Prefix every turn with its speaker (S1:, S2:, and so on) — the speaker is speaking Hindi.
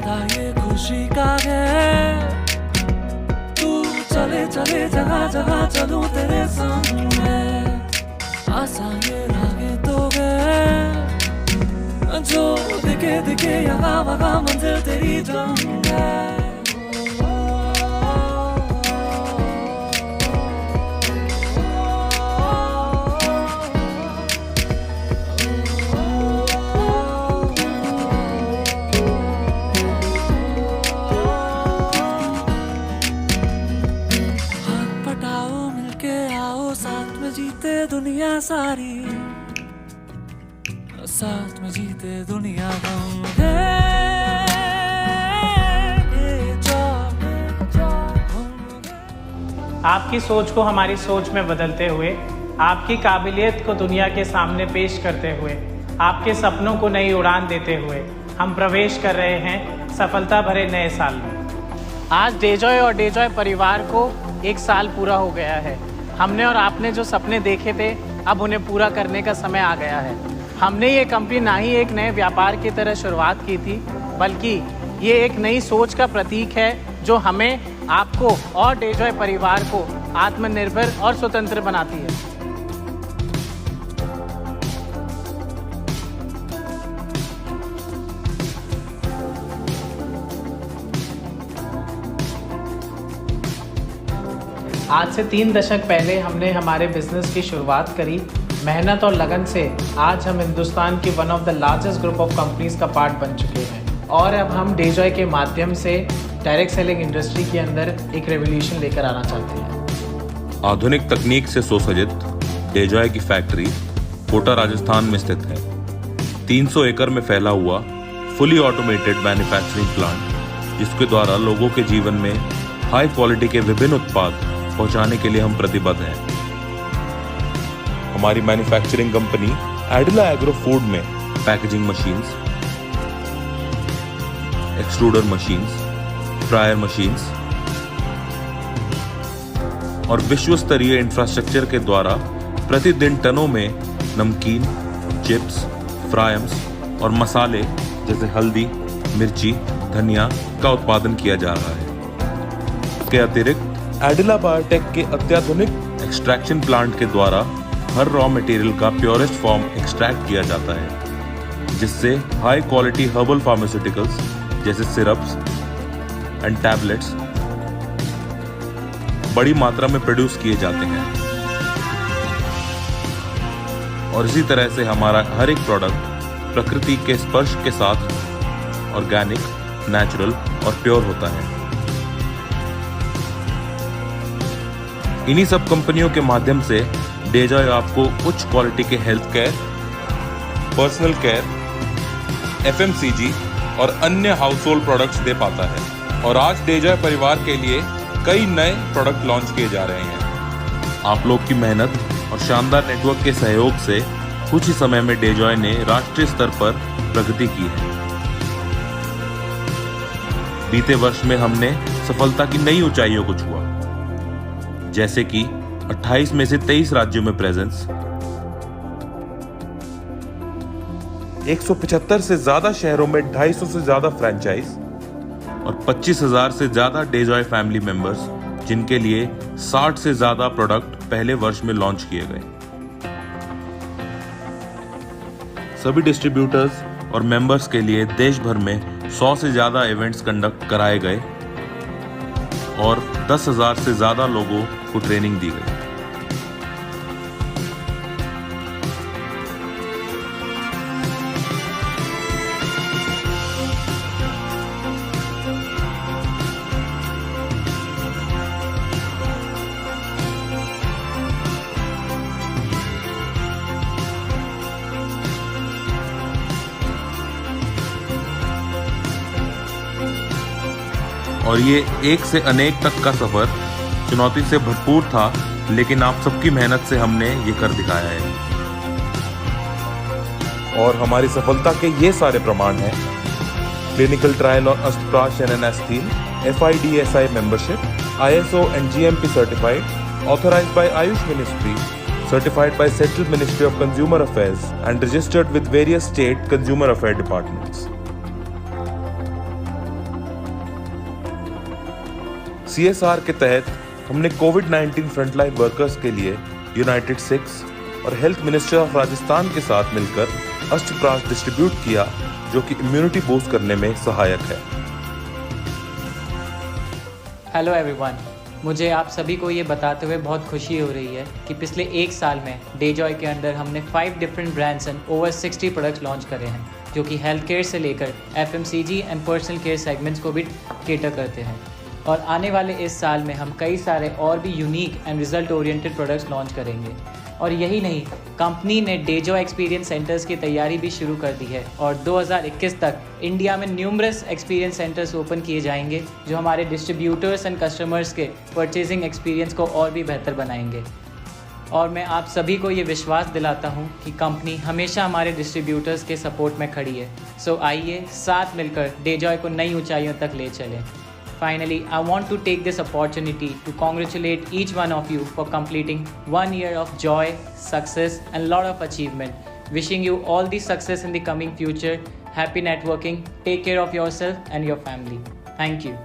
S1: वादा ये खुशी का है, तू चले चले जहाँ जहाँ चलूं तेरे संग में, आसान ये रागे तो गए जो दिखे दिखे यहाँ वहाँ मंजिल तेरी जंग है। साथ में जीते दुनिया सारी, साथ में जीते दुनिया हम
S2: आपकी सोच को हमारी सोच में बदलते हुए, आपकी काबिलियत को दुनिया के सामने पेश करते हुए, आपके सपनों को नई उड़ान देते हुए हम प्रवेश कर रहे हैं सफलता भरे नए साल में। आज डेजॉय और डेजॉय परिवार को 1 साल पूरा हो गया है। हमने और आपने जो सपने देखे थे, अब उन्हें पूरा करने का समय आ गया है। हमने ये कंपनी ना ही एक नए व्यापार की तरह शुरुआत की थी, बल्कि ये एक नई सोच का प्रतीक है जो हमें, आपको और डेजॉय परिवार को आत्मनिर्भर और स्वतंत्र बनाती है। आज से 3 दशक पहले हमने हमारे बिजनेस की शुरुआत करी। मेहनत और लगन से आज हम हिंदुस्तान की one of the largest group of companies का पार्ट बन चुके हैं और अब हम डेजॉय के माध्यम से डायरेक्ट सेलिंग इंडस्ट्री के अंदर एक रेवोल्यूशन लेकर आना चाहते हैं।
S3: आधुनिक तकनीक से सुसज्जित डेजॉय की फैक्ट्री कोटा राजस्थान में स्थित है। 300 एकड़ में फैला हुआ फुली ऑटोमेटेड मैन्युफैक्चरिंग प्लांट, जिसके द्वारा लोगों के जीवन में हाई क्वालिटी के विभिन्न उत्पाद पहुंचाने के लिए हम प्रतिबद्ध हैं। हमारी मैन्युफैक्चरिंग कंपनी एडिला एग्रो फूड में packaging machines, extruder machines, fryer machines और विश्व स्तरीय इंफ्रास्ट्रक्चर के द्वारा प्रतिदिन टनों में नमकीन, चिप्स, फ्रायम्स और मसाले जैसे हल्दी, मिर्ची, धनिया का उत्पादन किया जा रहा है। इसके अतिरिक्त एडिला बायोटेक के अत्याधुनिक एक्सट्रैक्शन प्लांट के द्वारा हर रॉ मटेरियल का प्योरेस्ट फॉर्म एक्सट्रैक्ट किया जाता है, जिससे हाई क्वालिटी हर्बल फार्मास्यूटिकल्स जैसे सिरप्स एंड टैबलेट्स बड़ी मात्रा में प्रोड्यूस किए जाते हैं। और इसी तरह से हमारा हर एक प्रोडक्ट प्रकृति के स्पर्श के साथ ऑर्गेनिक, नेचुरल और प्योर होता है। इन्हीं सब कंपनियों के माध्यम से डेजॉय आपको उच्च क्वालिटी के health care, personal care, FMCG और अन्य हाउस होल्ड प्रोडक्ट्स दे पाता है। और आज डेजॉय परिवार के लिए कई नए प्रोडक्ट लॉन्च किए जा रहे हैं। आप लोग की मेहनत और शानदार नेटवर्क के सहयोग से कुछ ही समय में डेजॉय ने राष्ट्रीय स्तर पर प्रगति की है। बीते वर्ष में हमने सफलता की नई ऊंचाइयों को छुआ, जैसे कि 28 में से 23 राज्यों में प्रेजेंस, 175 से ज्यादा शहरों में 250 से ज्यादा फ्रैंचाइज और 25,000 से ज्यादा डेजॉय फैमिली मेंबर्स, जिनके लिए 60 से ज्यादा प्रोडक्ट पहले वर्ष में लॉन्च किए गए। सभी डिस्ट्रीब्यूटर्स और मेंबर्स के लिए देश भर में 100 से ज्यादा इवेंट्स कंडक्ट कराए गए और 10,000 से ज्यादा लोगों को ट्रेनिंग दी गई। और ये एक से अनेक तक का सफर चुनौती से भरपूर था, लेकिन आप सबकी मेहनत से हमने ये कर दिखाया है। और हमारी सफलता के ये सारे प्रमाण हैं: clinical trial on Astaprash and एनेस्थीन, FIDSI membership, ISO and GMP certified, authorized by Ayush Ministry, certified by Central Ministry of Consumer Affairs and registered with various state consumer affairs departments. CSR के तहत हमने कोविड-19 फ्रंटलाइन वर्कर्स के लिए यूनाइटेड सिक्स और हेल्थ मिनिस्टर ऑफ राजस्थान के साथ मिलकर अष्टप्राश डिस्ट्रीब्यूट किया, जो कि इम्यूनिटी बूस्ट करने में सहायक है।
S4: हेलो एवरीवन, मुझे आप सभी को ये बताते हुए बहुत खुशी हो रही है कि पिछले एक साल में डेजॉय के अंदर हमने 5 different brands and over 60 products launch करे हैं, जो कि हेल्थ केयर से लेकर FMCG and personal care segments को भी केटर करते हैं। और आने वाले इस साल में हम कई सारे और भी unique and result oriented products launch करेंगे। और यही नहीं, कंपनी ने डेजॉय एक्सपीरियंस सेंटर्स की तैयारी भी शुरू कर दी है और 2021 तक इंडिया में न्यूमरस एक्सपीरियंस सेंटर्स ओपन किए जाएंगे, जो हमारे डिस्ट्रीब्यूटर्स एंड कस्टमर्स के परचेजिंग एक्सपीरियंस को और भी बेहतर बनाएंगे। और मैं आप सभी को ये विश्वास दिलाता हूँ कि कंपनी हमेशा हमारे डिस्ट्रीब्यूटर्स के सपोर्ट में खड़ी है। सो आइए साथ मिलकर डेजॉय को नई ऊंचाइयों तक ले चलें। Finally, I want to take this opportunity to congratulate each one of you for completing 1 year of joy, success and lot of achievement. Wishing you all the success in the coming future. Happy networking. Take care of yourself and your family. Thank you.